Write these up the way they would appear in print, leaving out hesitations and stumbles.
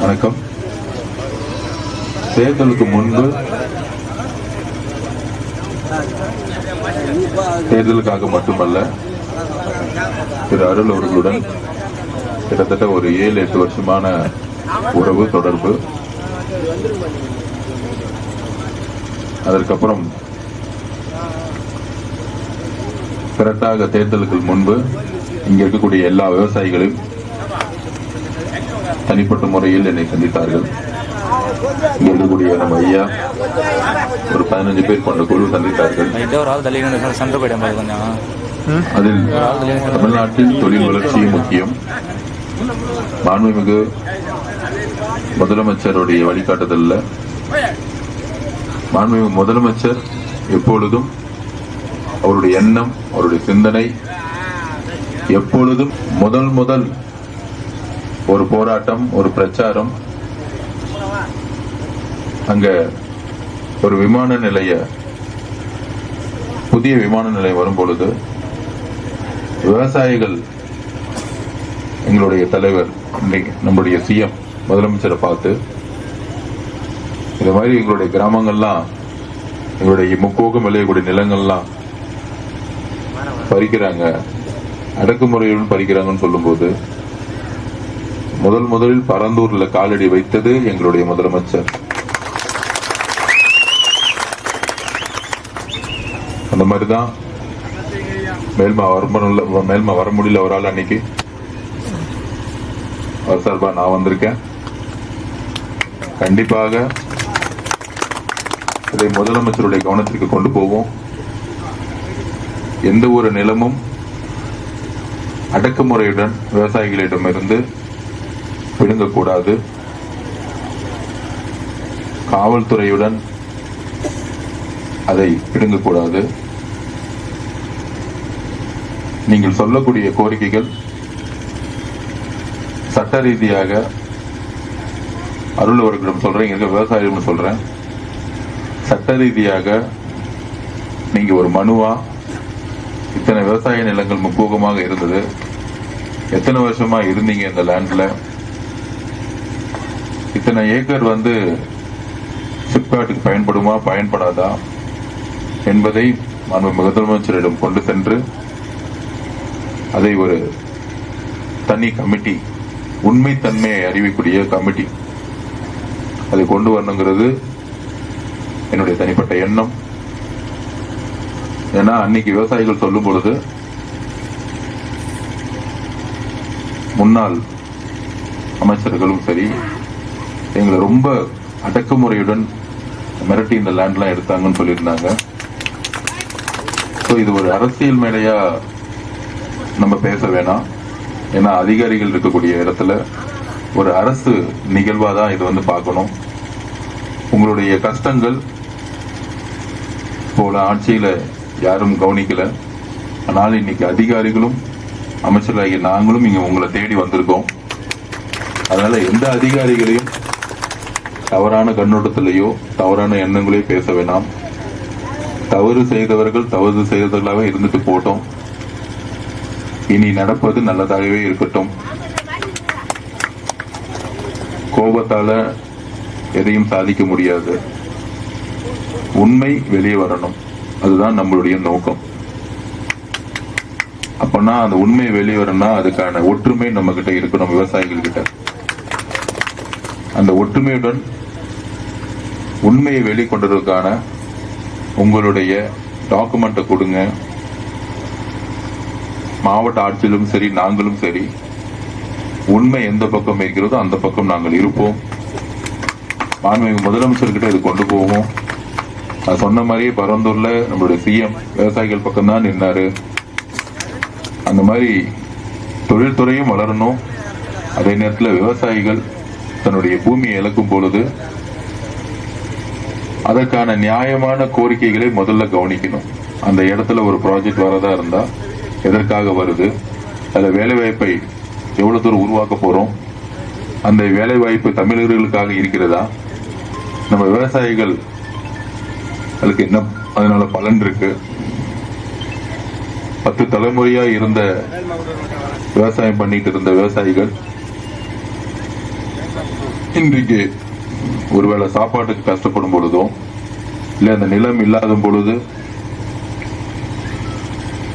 வணக்கம். தேர்தலுக்கு முன்பு தேர்தலுக்காக மட்டுமல்ல, திரு அருள் அவர்களுடன் கிட்டத்தட்ட ஒரு 7-8 வருஷமான உறவு தொடர்பு. அதற்கப்புறம் கரெக்டாக தேர்தலுக்கு முன்பு இங்க இருக்கக்கூடிய எல்லா விவசாயிகளையும் தனிப்பட்ட முறையில் என்னை சந்தித்தார்கள். இங்க இருக்கக்கூடிய நம்ம ஐயா ஒரு 15 பேர் கொண்ட குழு சந்தித்தார்கள். அதில் தமிழ்நாட்டின் தொழில் வளர்ச்சி முக்கியம். மாண்புமிகு முதலமைச்சருடைய வழிகாட்டுதல்ல மாண்புமிகு முதலமைச்சர் எப்பொழுதும் அவருடைய எண்ணம், அவருடைய சிந்தனை எப்பொழுதும் முதல் ஒரு போராட்டம், ஒரு பிரச்சாரம், அங்க ஒரு புதிய விமான நிலையம் வரும் பொழுது விவசாயிகள் எங்களுடைய தலைவர் நம்முடைய சிஎம் முதலமைச்சரை பார்த்து இந்த மாதிரி எங்களுடைய கிராமங்கள்லாம், எங்களுடைய முக்கோகம் விளையக்கூடிய நிலங்கள்லாம் பறிக்கிறாங்க, அடக்குமுறையுடன் பறிக்கிறாங்கன்னு சொல்லும்போது முதலில் பரந்தூர்ல காலடி வைத்தது எங்களுடைய முதலமைச்சர். அந்த மாதிரிதான் மேல்மா வர முடியல அவரால். அன்னைக்கு அவர் சார்பா நான் வந்திருக்கேன். கண்டிப்பாக இதை முதலமைச்சருடைய கவனத்திற்கு கொண்டு போவோம். எந்த ஒரு நிலமும் அடக்குமுறையுடன் விவசாயிகளிடமிருந்து பிடுங்கக்கூடாது. காவல்துறையுடன் அதை பிடுங்கக்கூடாது. நீங்கள் சொல்லக்கூடிய கோரிக்கைகள் சட்ட ரீதியாக அருள் அவர்களிடம் சொல்றேன், எங்க விவசாயிகள் சொல்றேன், சட்ட ரீதியாக நீங்க ஒரு மனுவா இத்தனை விவசாய நிலங்கள் முப்போகமாக இருந்தது, எத்தனை வருஷமா இருந்தீங்க இந்த லேண்ட்ல, இத்தனை ஏக்கர் சிப்காட்டுக்கு பயன்படுமா பயன்படாதா என்பதை முதலமைச்சரிடம் கொண்டு சென்று அதை ஒரு தனி கமிட்டி, உண்மைத்தன்மையை அறிவிக்கூடிய கமிட்டி, அதை கொண்டு வரணுங்கிறது என்னுடைய தனிப்பட்ட எண்ணம். ஏன்னா அன்னைக்கு விவசாயிகள் சொல்லும் பொழுது முன்னாள் அமைச்சர்களும் சரி எங்களை ரொம்ப அடக்குமுறையுடன் மிரட்டி இந்த லேண்ட்லாம் எடுத்தாங்கன்னு சொல்லியிருந்தாங்க. இது ஒரு அரசியல் மேடையா நம்ம பேச வேணாம். ஏன்னா அதிகாரிகள் இருக்கக்கூடிய இடத்துல ஒரு அரசு நிகழ்வாதான் இது பார்க்கணும். உங்களுடைய கஷ்டங்கள் போல ஆட்சியில யாரும் கவனிக்கல. ஆனால் இன்னைக்கு அதிகாரிகளும் அமைச்சர்களாகிய நாங்களும் இங்க உங்களை தேடி வந்திருக்கோம். அதனால எந்த அதிகாரிகளையும் தவறான கண்ணோட்டத்திலேயோ தவறான எண்ணங்களையோ பேச வேணாம். தவறு செய்தவர்களாக இருந்துட்டு போட்டோம். இனி நடப்பது நல்லதாகவே இருக்கட்டும். கோபத்தால எதையும் சாதிக்க முடியாது. உண்மை வெளியே வரணும், அதுதான் நம்மளுடைய நோக்கம். அப்பனா அந்த உண்மை வெளியே வரணும்னா அதுக்கான ஒற்றுமை நம்ம கிட்ட இருக்கணும். விவசாயிகள் கிட்ட அந்த ஒற்றுமையுடன் உண்மையை வெளிக்கொண்டதற்கான உங்களுடைய டாக்குமெண்ட்டை கொடுங்க. மாவட்ட ஆட்சியிலும் சரி, நாங்களும் சரி, உண்மை எந்த பக்கம் இருக்கிறதோ அந்த பக்கம் நாங்கள் இருப்போம். மாண்புமிகு முதலமைச்சர்கிட்ட இது கொண்டு போவோம். நான் சொன்ன மாதிரியே பரந்தூர்ல நம்மளுடைய சிஎம் விவசாயிகள் பக்கம் தான் நின்னாரு. அந்த மாதிரி தொழில்துறையும் வளரணும். அதே நேரத்தில் விவசாயிகள் தன்னுடைய பூமியை இழக்கும் பொழுது அதற்கான நியாயமான கோரிக்கைகளை முதல்ல கவனிக்கணும். அந்த இடத்துல ஒரு ப்ராஜெக்ட் வரதா இருந்தா எதற்காக வருது, அதுல வேலை வாய்ப்பை எவ்வளவு தூரம் உருவாக்க போறோம், அந்த வேலை வாய்ப்பு தமிழர்களுக்காக இருக்கிறதா, நம்ம விவசாயிகள் அதுக்கு என்ன அதனால பலன் இருக்கு, 10 தலைமுறையா இருந்த விவசாயம் பண்ணிட்டு இருந்த விவசாயிகள் இன்றைக்கு ஒருவேளை சாப்பாட்டுக்கு கஷ்டப்படும் பொழுதோ இல்ல அந்த நிலம் இல்லாத பொழுது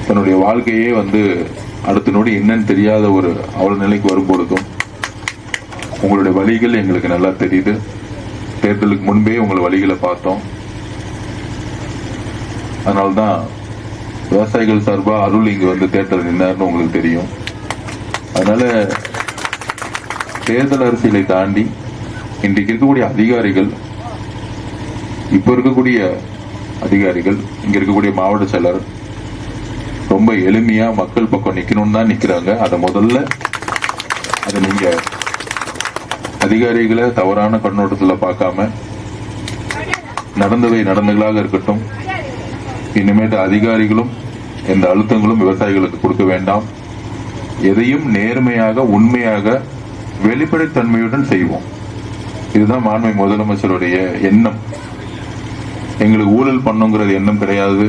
தன்னுடைய வாழ்க்கையே அடுத்த நொடி என்னன்னு தெரியாத ஒரு அவல நிலைக்கு வரும் பொழுதும் உங்களுடைய வழிகள் எங்களுக்கு நல்லா தெரியுது. தேர்தலுக்கு முன்பே உங்கள் வழிகளை பார்த்தோம். அதனால்தான் விவசாயிகள் சார்பா அருள் இங்கு தேர்தல் நின்னார்னு உங்களுக்கு தெரியும். அதனால தேர்தல் அரசியலை தாண்டி இன்றைக்கு இருக்கக்கூடிய அதிகாரிகள், இப்ப இருக்கக்கூடிய அதிகாரிகள், இங்க இருக்கக்கூடிய மாவட்ட செயலர் ரொம்ப எளிமையா மக்கள் பக்கம் நிக்கணும்னு தான் நிக்கிறாங்க. முதல்ல நீங்க அதிகாரிகளை தவறான கண்ணோட்டத்துல பார்க்காம நடந்தவை நடந்தங்களாக இருக்கட்டும். இனிமேட்டு அதிகாரிகளும் எந்த அழுத்தங்களும் விவசாயிகளுக்கு கொடுக்க வேண்டாம். எதையும் நேர்மையாக உண்மையாக வெளிப்படைத்தன்மையுடன் செய்வோம். இதுதான் மாண்புமிகு முதலமைச்சருடைய எண்ணம். எங்களுக்கு ஊழல் பண்ணுங்கிறது எண்ணம் கிடையாது.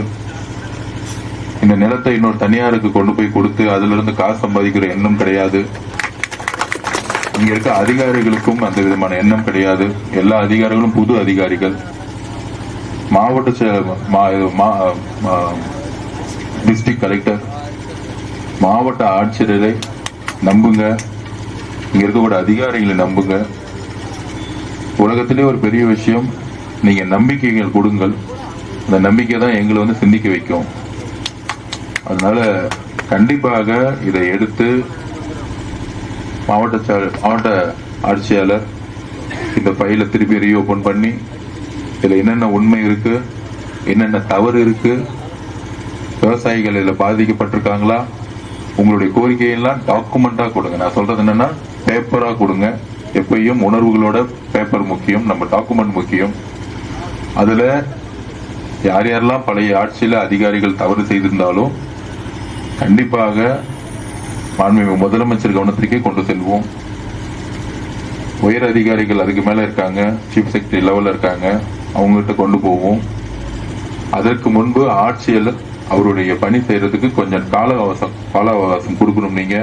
இந்த நிலத்தை இன்னொரு தனியாருக்கு கொண்டு போய் கொடுத்து அதுல இருந்து காசு சம்பாதிக்கிற எண்ணம் கிடையாது. இங்க இருக்க அதிகாரிகளுக்கும் அந்த விதமான எண்ணம் கிடையாது. எல்லா அதிகாரிகளும் புது அதிகாரிகள். மாவட்ட டிஸ்ட்ரிக்ட் கலெக்டர், மாவட்ட ஆட்சியரை நம்புங்க. இங்க இருக்கக்கூடிய அதிகாரிகளை நம்புங்க. உலகத்திலே ஒரு பெரிய விஷயம், நீங்க நம்பிக்கைகள் கொடுங்கள். அந்த நம்பிக்கை தான் எங்களை சிந்திக்க வைக்கும். அதனால கண்டிப்பாக இதை எடுத்து மாவட்ட ஆட்சியாளர் இந்த ஃபைலை திருப்பி ரீஓபன் பண்ணி இதுல என்னென்ன உண்மை இருக்கு, என்னென்ன தவறு இருக்கு, விவசாயிகள் இதுல பாதிக்கப்பட்டிருக்காங்களா, உங்களுடைய கோரிக்கையெல்லாம் டாக்குமெண்டா கொடுங்க. நான் சொல்றது என்னன்னா பேப்பரா கொடுங்க. எப்பயும் உணர்வுகளோட பேப்பர் முக்கியம், நம்ம டாக்குமெண்ட் முக்கியம். அதுல யார் யாரெல்லாம் பழைய ஆட்சியில அதிகாரிகள் தவறு செய்திருந்தாலும் கண்டிப்பாக மாண்புமிகு முதலமைச்சர் கவனத்திற்கே கொண்டு செல்வோம். உயர் அதிகாரிகள் அதுக்கு மேல இருக்காங்க, சீஃப் செக்ரட்டரி லெவல்ல இருக்காங்க, அவங்ககிட்ட கொண்டு போவோம். அதற்கு முன்பு ஆட்சியாளர் அவருடைய பணி செய்யறதுக்கு கொஞ்சம் கால அவகாசம் கொடுக்கணும். நீங்க